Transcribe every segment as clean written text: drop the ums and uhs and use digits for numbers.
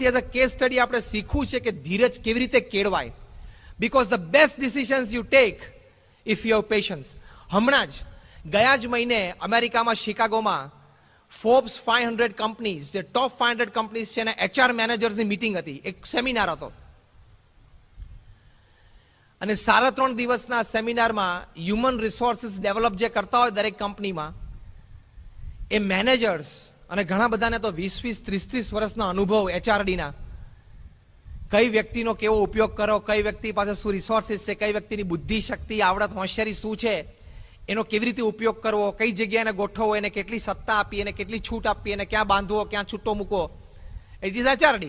As a case study આપણે શીખવું છે કે ધીરજ કેવી રીતે કેળવાય. Because the best decisions you take if you have patience. હમણાં જ ગયા જ મહિને અમેરિકામાં શિકાગોમાં ફોર્બ્સ 500 કંપનીઝ, જે ટોપ 500 કંપનીઝ છે એના HR મેનેજર્સની મિટિંગ હતી, એક સેમિનાર હતો. અને 3.5 દિવસના સેમિનારમાં હ્યુમન રિસોર્સિસ ડેવલપ જે કરતા હોય દરેક કંપનીમાં, એ મેનેજર્સ અને ઘણા બધાને તો 20-20, 30-30 વર્ષના અનુભવ HRDના, કઈ વ્યક્તિનો કેવો ઉપયોગ કરો, કઈ વ્યક્તિ પાસે શું રિસોર્સિસ છે, કઈ વ્યક્તિની બુદ્ધિ, શક્તિ, આવડત, હોશિયારી શું છે, એનો કેવી રીતે ઉપયોગ કરવો, કઈ જગ્યાએ એને ગોઠવવો, એને કેટલી સત્તા આપી, એને કેટલી છૂટ આપી, એને ક્યાં બાંધવો, ક્યાં છૂટો મૂકવો. It is HRD.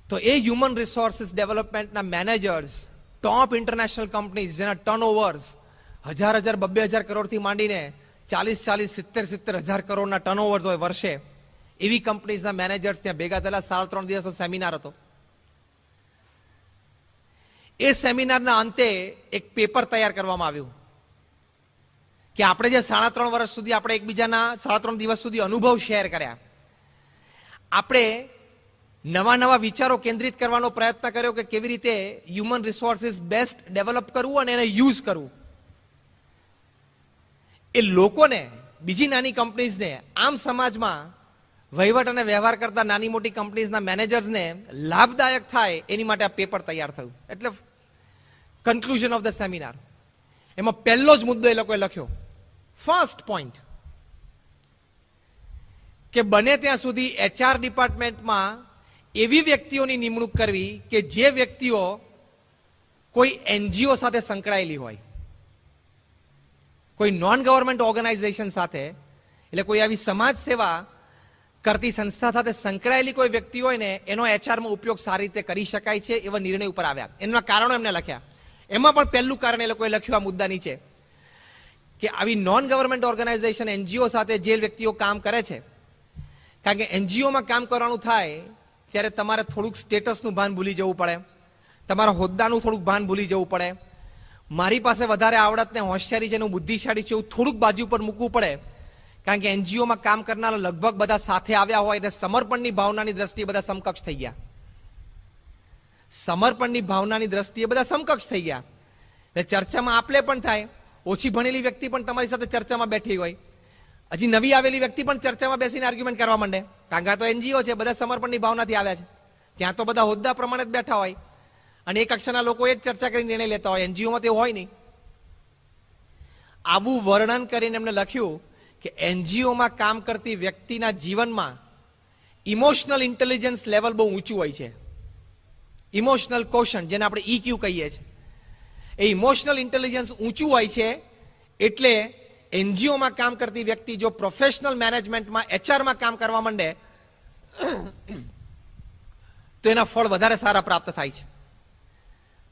તો એ હ્યુમન રિસોર્સિસ ડેવલપમેન્ટના મેનેજર્સ ટોપ ઇન્ટરનેશનલ કંપનીઝ જેના ટર્નઓવર્સ 1000, 2,000 કરોડથી માંડીને 40, 70 કરોડના ટર્નઓવર્સ હોય વર્ષે, એવી કંપનીઝના મેનેજર્સ ત્યાં ભેગા થયેલા. 3.5 દિવસનો સેમિનાર હતો. એ સેમિનારના અંતે એક પેપર તૈયાર કરવામાં આવ્યું કે આપણે જે 3.5 વર્ષ સુધી આપણે એકબીજાના 3.5 દિવસ સુધી અનુભવ શેર કર્યા, આપણે નવા વિચારો કેન્દ્રિત કરવાનો પ્રયત્ન કર્યો કે કેવી રીતે હ્યુમન રિસોર્સિસ બેસ્ટ ડેવલપ કરવું અને એને યુઝ કરવું. એ લોકોને, બીજી નાની કંપનીઝને, આમ સમાજમાં વહીવટ અને વ્યવહાર કરતા નાની મોટી કંપનીઝના મેનેજર્સને લાભદાયક થાય એની માટે આ પેપર તૈયાર થયું. એટલે કન્ક્લુઝન ઓફ ધ સેમિનાર, એમાં પહેલો જ મુદ્દો એ લોકોએ લખ્યો, ફર્સ્ટ પોઈન્ટ, કે બને ત્યાં સુધી HR ડિપાર્ટમેન્ટમાં એવી વ્યક્તિઓની નિમણૂક કરવી કે જે વ્યક્તિઓ કોઈ NGO સાથે સંકળાયેલી હોય, કોઈ નોન ગવર્મેન્ટ ઓર્ગેનાઇઝેશન સાથે, એટલે કોઈ આવી સમાજ સેવા કરતી સંસ્થા સાથે સંકળાયેલી કોઈ વ્યક્તિ હોય ને, એનો HRમાં ઉપયોગ સારી રીતે કરી શકાય છે, એવા નિર્ણય ઉપર આવ્યા. એના કારણો એમને લખ્યા. એમાં પણ પહેલું કારણ એ લોકોએ લખ્યું આ મુદ્દા નીચે, કે આવી નોન ગવર્મેન્ટ ઓર્ગેનાઇઝેશન, NGO સાથે જે વ્યક્તિઓ કામ કરે છે, કારણ કે NGOમાં કામ કરવાનું થાય ત્યારે તમારે થોડુંક સ્ટેટસનું ભાન ભૂલી જવું પડે, તમારા હોદ્દાનું થોડુંક ભાન ભૂલી જવું પડે, મારી પાસે વધારે આવડત ને હોશિયારી છે, હું બુદ્ધિશાળી છું, એવું થોડુંક બાજુ પર મૂકવું પડે. કારણ કે NGOમાં કામ કરનારા લગભગ બધા સાથે આવ્યા હોય એટલે સમર્પણની ભાવનાની દ્રષ્ટિએ બધા સમકક્ષ થઈ ગયા. સમર્પણની ભાવનાની દ્રષ્ટિએ બધા સમકક્ષ થઈ ગયા. એટલે ચર્ચામાં આપલે પણ થાય. ઓછી ભણેલી વ્યક્તિ પણ તમારી સાથે ચર્ચામાં બેઠી હોય, હજી નવી આવેલી વ્યક્તિ પણ ચર્ચામાં બેસીને આર્ગ્યુમેન્ટ કરવા માંડે, કારણ કે આ તો NGO છે, બધા સમર્પણની ભાવનાથી આવ્યા છે, ત્યાં તો બધા હોદ્દા પ્રમાણે જ બેઠા હોય અને એક કક્ષાના લોકો એ જ ચર્ચા કરીને નિર્ણય લેતા હોય. NGOમાં તો એવું હોય નહીં. આવું વર્ણન કરીને એમને લખ્યું કે NGOમાં કામ કરતી વ્યક્તિના જીવનમાં ઇમોશનલ ઇન્ટેલિજન્સ લેવલ બહુ ઊંચું હોય છે. ઇમોશનલ કોશન્ટ, જેને આપણે EQ કહીએ છીએ, એ ઇમોશનલ ઇન્ટેલિજન્સ ઊંચું હોય છે. એટલે NGOમાં કામ કરતી વ્યક્તિ જો પ્રોફેશનલ મેનેજમેન્ટમાં, HRમાં કામ કરવા માંડે તો એના ફળ વધારે સારા પ્રાપ્ત થાય છે.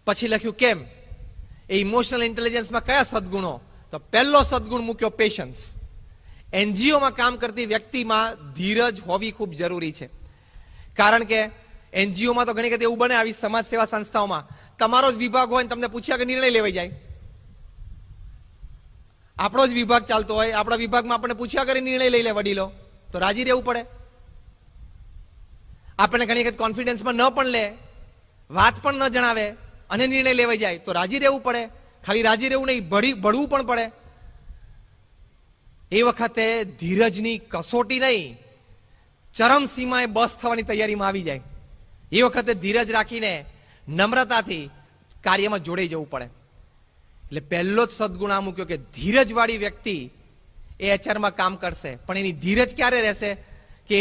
પછી લખ્યું કેમ, એ ઇમોશનલ ઇન્ટેલિજન્સમાં કયા સદગુણો, તો પહેલો સદગુણ મૂક્યો પેશન્સ. NGOમાં કામ કરતી વ્યક્તિમાં ધીરજ હોવી ખૂબ જરૂરી છે. કારણ કે NGOમાં તો ઘણી વખત એવું બને, આવી સમાજ સેવા સંસ્થાઓમાં તમારો જ વિભાગ હોય ને તમને પૂછ્યા કે નિર્ણય લેવાઈ જાય. આપણો જ વિભાગ ચાલતો હોય, આપણા વિભાગમાં આપણને પૂછ્યા કરી નિર્ણય લઈ લે વડીલો, તો રાજી રહેવું પડે. આપણને ઘણી વખત કોન્ફિડન્સમાં ન પણ લે, વાત પણ ન જણાવે અને નિર્ણય લેવાઈ જાય તો રાજી રહેવું પડે. ખાલી રાજી રહેવું નહીં, ભળવું પણ પડે. એ વખતે ધીરજની કસોટી નહીં, ચરમસીમાએ બસ થવાની તૈયારીમાં આવી જાય. એ વખતે ધીરજ રાખીને નમ્રતાથી કાર્યમાં જોડાઈ જવું પડે. એટલે પહેલો જ સદગુણ આ મૂક્યો કે ધીરજવાળી વ્યક્તિ એ HRમાં કામ કરશે, પણ એની ધીરજ ક્યારે રહેશે કે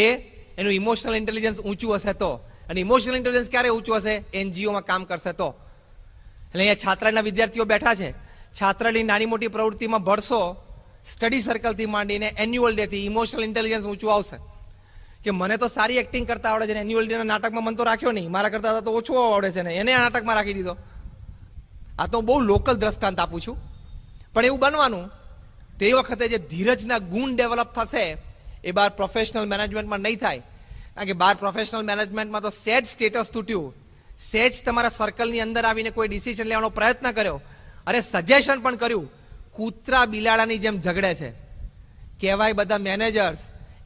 એનું ઇમોશનલ ઇન્ટેલિજન્સ ઊંચું હશે તો. અને ઇમોશનલ ઇન્ટેલિજન્સ ક્યારે ઊંચું હશે, NGOમાં કામ કરશે તો. એટલે અહીંયા છાત્રાના વિદ્યાર્થીઓ બેઠા છે, છાત્રાની નાની મોટી પ્રવૃત્તિમાં ભળશો, સ્ટડી સર્કલથી માંડીને એન્યુઅલ ડેથી ઇમોશનલ ઇન્ટેલિજન્સ ઊંચું આવશે. કે મને તો સારી એક્ટિંગ કરતા આવડે છે ને એન્યુઅલ ડેના નાટકમાં મને તો રાખ્યો નહીં, મારા કરતા તો ઓછું આવડે છે ને એને આ નાટકમાં રાખી દીધો. આ તો બહુ લોકલ દ્રષ્ટાંત આપું છું, પણ એવું બનવાનું. તો એ વખતે જે ધીરજના ગુણ ડેવલપ થશે એ બહાર પ્રોફેશનલ મેનેજમેન્ટમાં નહીં થાય. કારણ કે બહાર પ્રોફેશનલ મેનેજમેન્ટમાં તો સહેજ સ્ટેટસ તૂટ્યું, સહેજ તમારા સર્કલની અંદર આવીને કોઈ ડિસિઝન લેવાનો પ્રયત્ન કર્યો, અરે સજેશન પણ કર્યું, કૂતરા બિલાડાની જેમ ઝઘડે છે. કહેવાય બધા મેનેજર્સ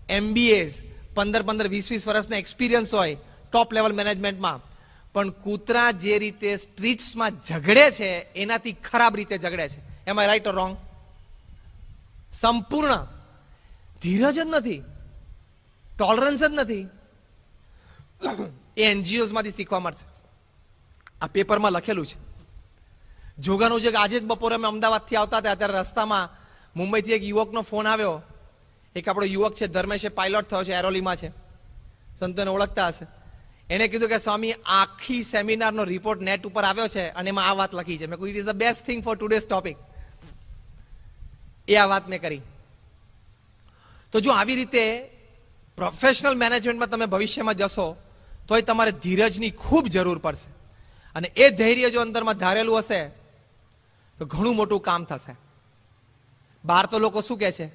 MBAs, 15-20 વર્ષના એક્સપિરિયન્સ હોય ટોપ લેવલ મેનેજમેન્ટમાં, પણ કૂતરા જે રીતે સ્ટ્રીટ્સમાં ઝઘડે છે એનાથી ખરાબ રીતે ઝઘડે છે. એમ આઈ રાઈટ ઓર રોંગ? સંપૂર્ણ ધીરજ જ નથી, ટોલરન્સ જ નથી. એ NGOs માંથી શીખવા મળશે. આ પેપરમાં લખેલું છે. જોગાનું છે કે આજે જ બપોરે અમે અમદાવાદથી આવતા હતા, ત્યારે રસ્તામાં મુંબઈથી એક યુવકનો ફોન આવ્યો. એક આપણો યુવક છે ધર્મેશ, પાયલોટ થયો છે, એરોલીમાં છે, સંતોને ઓળખતા હશે. એને કીધું કે સ્વામી આખી સેમિનારનો રિપોર્ટ નેટ ઉપર આવ્યો છે અને એમાં આ વાત લખી છે. મેં કહ્યું it is the best thing for today's topic. એ આ વાત મેં કરી. તો જો આવી રીતે પ્રોફેશનલ મેનેજમેન્ટમાં તમે ભવિષ્યમાં જશો તોય તમારે ધીરજની ખૂબ જરૂર પડશે. અને એ ધૈર્ય જો અંદરમાં ધારેલું હશે તો ઘણું મોટું કામ થશે. બહાર તો લોકો શું કહે છે?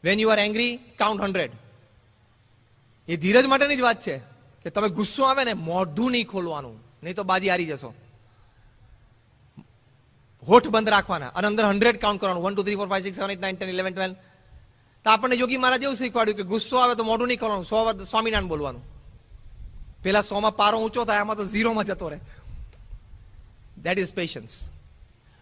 When you are angry count 100. એ ધીરજ માટેની જ વાત છે કે તમે ગુસ્સો આવે ને મોઢું નહીં ખોલવાનું, નહીં તો બાજી હારી જશો. હોઠ બંધ રાખવાના અને અંદર 100 કાઉન્ટ કરવાનું. 1 2 3 4 5 6 7 8 9 10 11 12. તો આપણને યોગી મહારાજ એવું શીખવાડ્યું કે ગુસ્સો આવે તો મોઢું નહીં ખોલવાનું, 100 વાર સ્વામિનારાયણ બોલવાનું. પેલા 100 માં પારો ઊંચો થાય, આમાં તો 0 માં જતો રહે. That is patience.